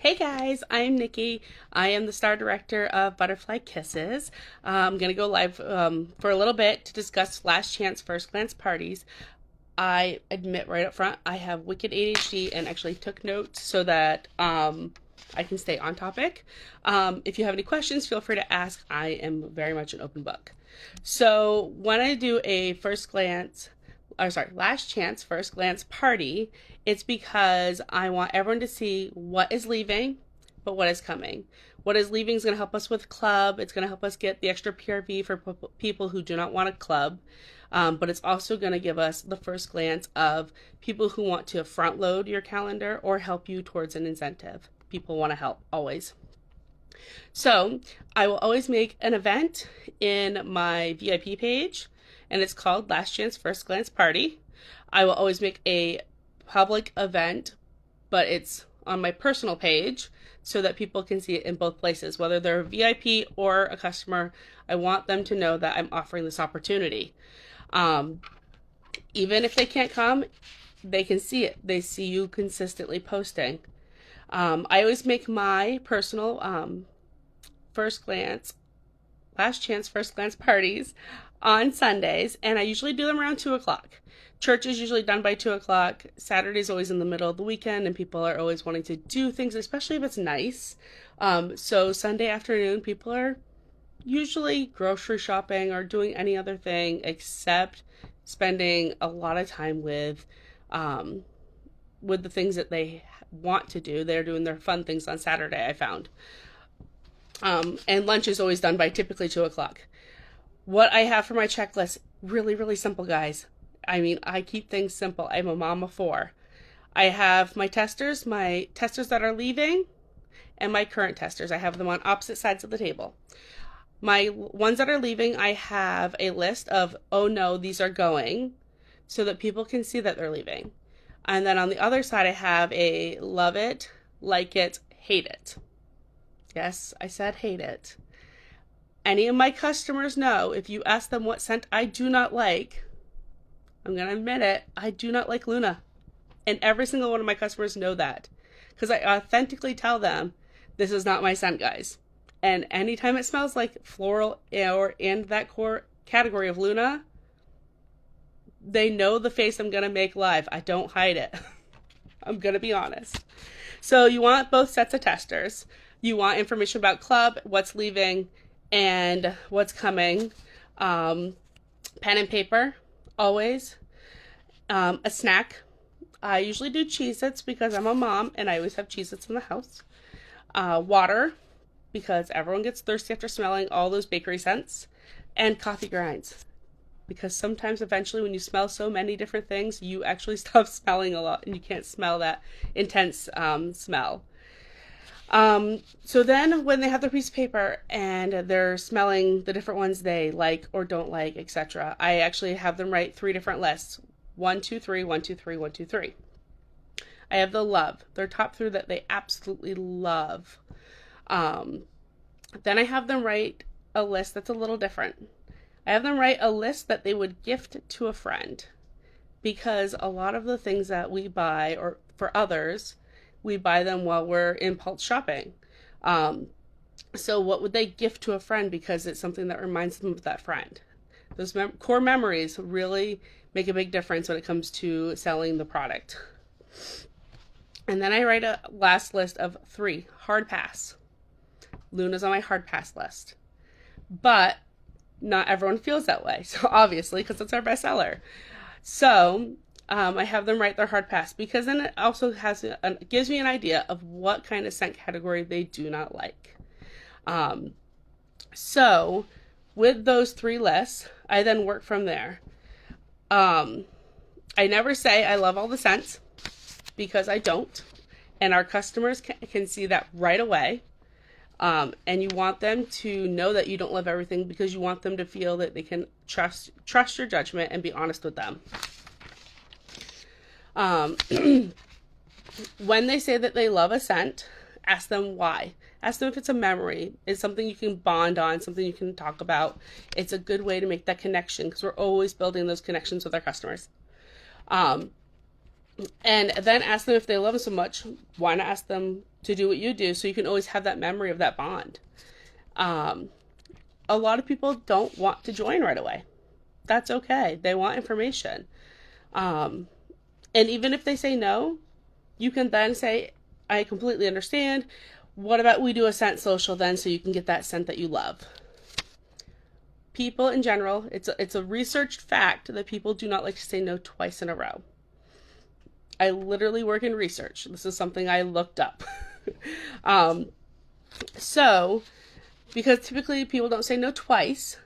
Hey guys, I'm Nikki. I am the star director of Butterfly Kisses. I'm going to go live for a little bit to discuss last chance first glance parties. I admit right up front, I have wicked ADHD and actually took notes so that I can stay on topic. If you have any questions, feel free to ask. I am very much an open book. So when I do a last chance first glance party, it's because I want everyone to see what is leaving, but what is coming. What is leaving is going to help us with club. It's going to help us get the extra PRV for people who do not want a club. But it's also going to give us the first glance of people who want to front load your calendar or help you towards an incentive. People want to help always. So I will always make an event in my VIP page, and it's called Last Chance First Glance Party. I will always make a public event, but it's on my personal page so that people can see it in both places. Whether they're a VIP or a customer, I want them to know that I'm offering this opportunity. Even if they can't come, they can see it. They see you consistently posting. I always make my personal last chance first glance parties on Sundays, and I usually do them around 2 o'clock. Church is usually done by 2 o'clock. Saturday's always in the middle of the weekend, and people are always wanting to do things, especially if it's nice. So Sunday afternoon, people are usually grocery shopping or doing any other thing except spending a lot of time with the things that they want to do. They're doing their fun things on Saturday, I found. And lunch is always done by typically 2 o'clock. What I have for my checklist, really, really simple, guys. I mean, I keep things simple. I'm a mom of 4. I have my testers that are leaving, and my current testers. I have them on opposite sides of the table. My ones that are leaving, I have a list of, oh no, these are going, so that people can see that they're leaving. And then on the other side, I have a love it, like it, hate it. Yes, I said hate it. Any of my customers know if you ask them what scent I do not like, I'm going to admit it, I do not like Luna. And every single one of my customers know that. Because I authentically tell them, this is not my scent, guys. And anytime it smells like floral or in that core category of Luna, they know the face I'm going to make live. I don't hide it. I'm going to be honest. So you want both sets of testers. You want information about club, what's leaving, and what's coming. Pen and paper, always. A snack. I usually do Cheez-Its because I'm a mom and I always have Cheez-Its in the house. Water, because everyone gets thirsty after smelling all those bakery scents. And coffee grinds, because sometimes eventually when you smell so many different things, you actually stop smelling a lot and you can't smell that intense smell. So then when they have their piece of paper and they're smelling the different ones they like or don't like, etc., I actually have them write 3 different lists. 1, 2, 3, 1, 2, 3, 1, 2, 3. I have the love, their top 3 that they absolutely love. Then I have them write a list that's a little different. I have them write a list that they would gift to a friend, because a lot of the things that we buy or for others, we buy them while we're impulse shopping. So what would they gift to a friend because it's something that reminds them of that friend? Those core memories really make a big difference when it comes to selling the product. And then I write a last list of 3, hard pass. Luna's on my hard pass list. But not everyone feels that way, so obviously, because it's our bestseller. So I have them write their hard pass, because then it also gives me an idea of what kind of scent category they do not like. So with those 3 lists, I then work from there. I never say I love all the scents, because I don't, and our customers can see that right away. And you want them to know that you don't love everything, because you want them to feel that they can trust your judgment and be honest with them. When they say that they love a scent, ask them why. Ask them if it's a memory. It's something you can bond on, something you can talk about. It's a good way to make that connection, because we're always building those connections with our customers. And then ask them if they love them so much. Why not ask them to do what you do so you can always have that memory of that bond? A lot of people don't want to join right away. That's okay. They want information. And even if they say no, you can then say, I completely understand. What about we do a scent social then so you can get that scent that you love? People in general, it's a researched fact that people do not like to say no twice in a row. I literally work in research. This is something I looked up. So, because typically people don't say no twice,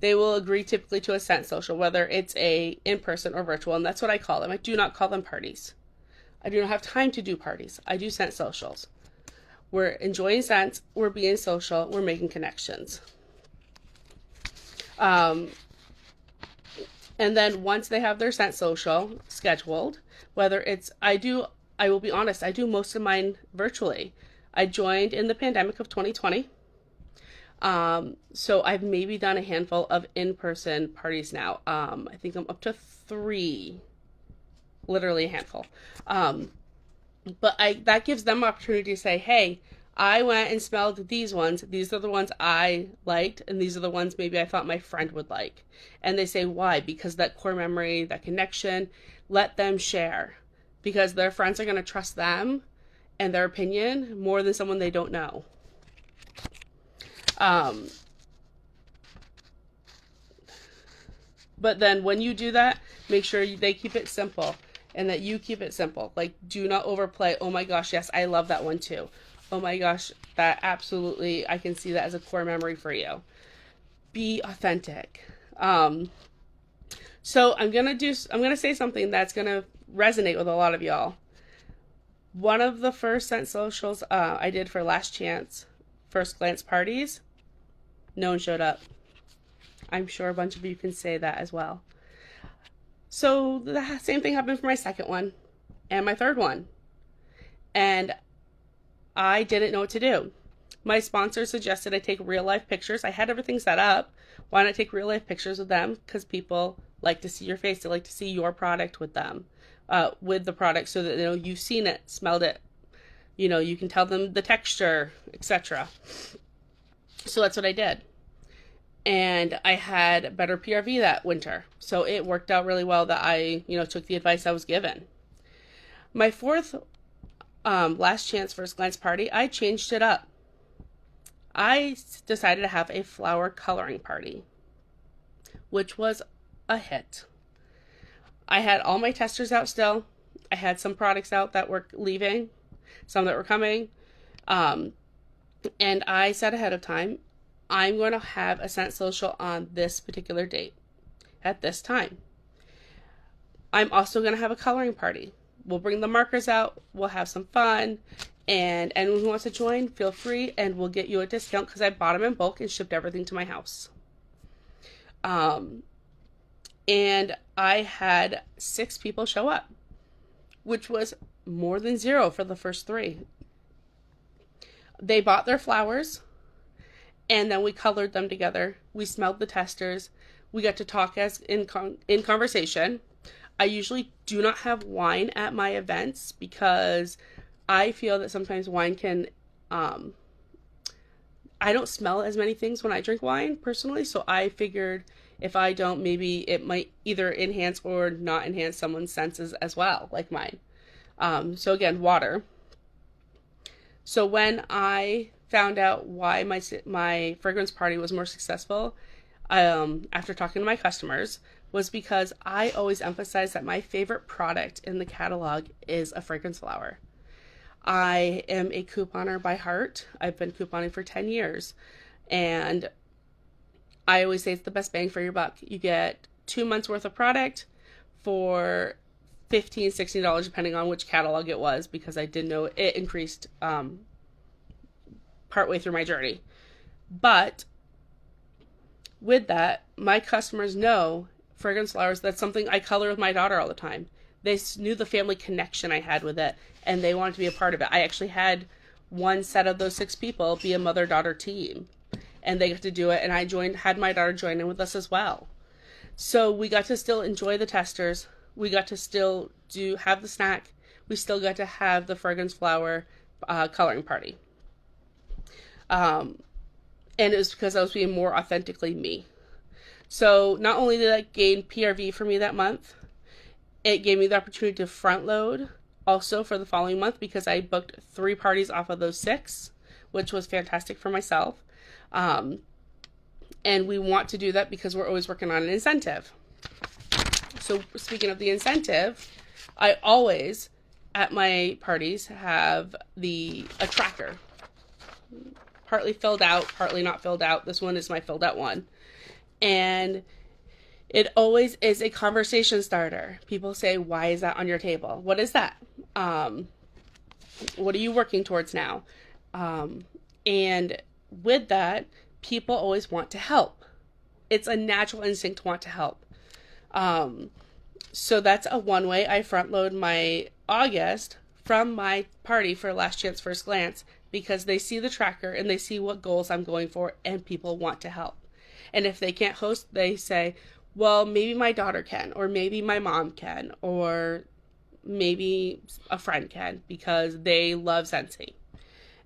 they will agree typically to a scent social, whether it's a in-person or virtual, and that's what I call them. I do not call them parties. I do not have time to do parties. I do scent socials. We're enjoying scents, we're being social, we're making connections. And then once they have their scent social scheduled, whether it's, I will be honest, I do most of mine virtually. I joined in the pandemic of 2020. So I've maybe done a handful of in-person parties now. I think I'm up to 3, literally a handful. But that gives them opportunity to say, hey, I went and smelled these ones. These are the ones I liked, and these are the ones maybe I thought my friend would like. And they say, why? Because that core memory, that connection, let them share. Because their friends are going to trust them and their opinion more than someone they don't know. But then when you do that, make sure they keep it simple and that you keep it simple. Like, do not overplay. Oh my gosh, yes, I love that one too. Oh my gosh, that absolutely, I can see that as a core memory for you. Be authentic. So I'm going to say something that's going to resonate with a lot of y'all. One of the first scent socials I did for Last Chance, First Glance parties, no one showed up. I'm sure a bunch of you can say that as well. So the same thing happened for my second one and my third one. And I didn't know what to do. My sponsor suggested I take real life pictures. I had everything set up. Why not take real life pictures with them? Because people like to see your face. They like to see your product with them, with the product, so that you've seen it, smelled it. You can tell them the texture, etc. So that's what I did. And I had better PRV that winter. So it worked out really well that I, took the advice I was given. My fourth Last Chance First Glance party, I changed it up. I decided to have a flower coloring party, which was a hit. I had all my testers out still. I had some products out that were leaving, some that were coming. And I said ahead of time, I'm going to have a scent social on this particular date at this time. I'm also going to have a coloring party. We'll bring the markers out. We'll have some fun. And anyone who wants to join, feel free, and we'll get you a discount because I bought them in bulk and shipped everything to my house. And I had 6 people show up, which was more than 0 for the first 3. They bought their flowers, and then we colored them together. We smelled the testers. We got to talk as in conversation. I usually do not have wine at my events because I feel that sometimes wine can, I don't smell as many things when I drink wine personally. So I figured if I don't, maybe it might either enhance or not enhance someone's senses as well, like mine. So again, water. So when I found out why my fragrance party was more successful, after talking to my customers, was because I always emphasize that my favorite product in the catalog is a fragrance flower. I am a couponer by heart. I've been couponing for 10 years. And I always say it's the best bang for your buck. You get 2 months worth of product for $15, $16, depending on which catalog it was, because I didn't know it increased partway through my journey. But with that, my customers know fragrance flowers. That's something I color with my daughter all the time. They knew the family connection I had with it, and they wanted to be a part of it. I actually had one set of those 6 people be a mother-daughter team, and they got to do it, and had my daughter join in with us as well. So we got to still enjoy the testers. we got to still have the snack. We still got to have the fragrance flower coloring party. And it was because I was being more authentically me. So not only did that gain PRV for me that month, it gave me the opportunity to front load also for the following month because I booked 3 parties off of those 6, which was fantastic for myself. And we want to do that because we're always working on an incentive. So speaking of the incentive, I always at my parties have a tracker. Partly filled out, partly not filled out. This one is my filled out one. And it always is a conversation starter. People say, why is that on your table? What is that? What are you working towards now? And with that, people always want to help. It's a natural instinct to want to help. So that's one way I front load my August from my party for Last Chance First Glance, because they see the tracker and they see what goals I'm going for and people want to help. And if they can't host, they say, well, maybe my daughter can, or maybe my mom can, or maybe a friend can, because they love Scentsy.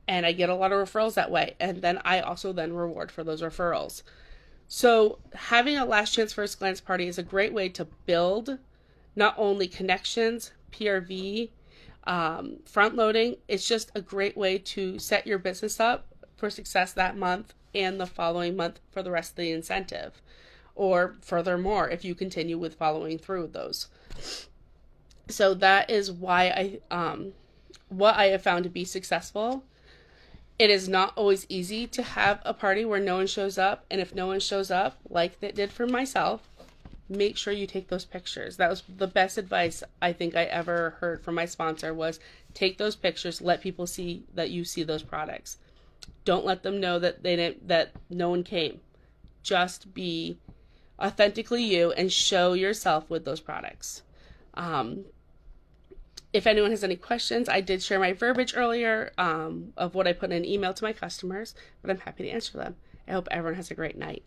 And I get a lot of referrals that way. And then I also then reward for those referrals. So having a Last Chance First Glance party is a great way to build not only connections, PRV, front loading. It's just a great way to set your business up for success that month and the following month for the rest of the incentive, or furthermore if you continue with following through with those. So that is why what I have found to be successful. It is not always easy to have a party where no one shows up, and if no one shows up, like it did for myself, make sure you take those pictures. That was the best advice I think I ever heard from my sponsor, was take those pictures, let people see that you see those products. Don't let them know that that no one came. Just be authentically you and show yourself with those products. If anyone has any questions, I did share my verbiage earlier of what I put in an email to my customers, but I'm happy to answer them. I hope everyone has a great night.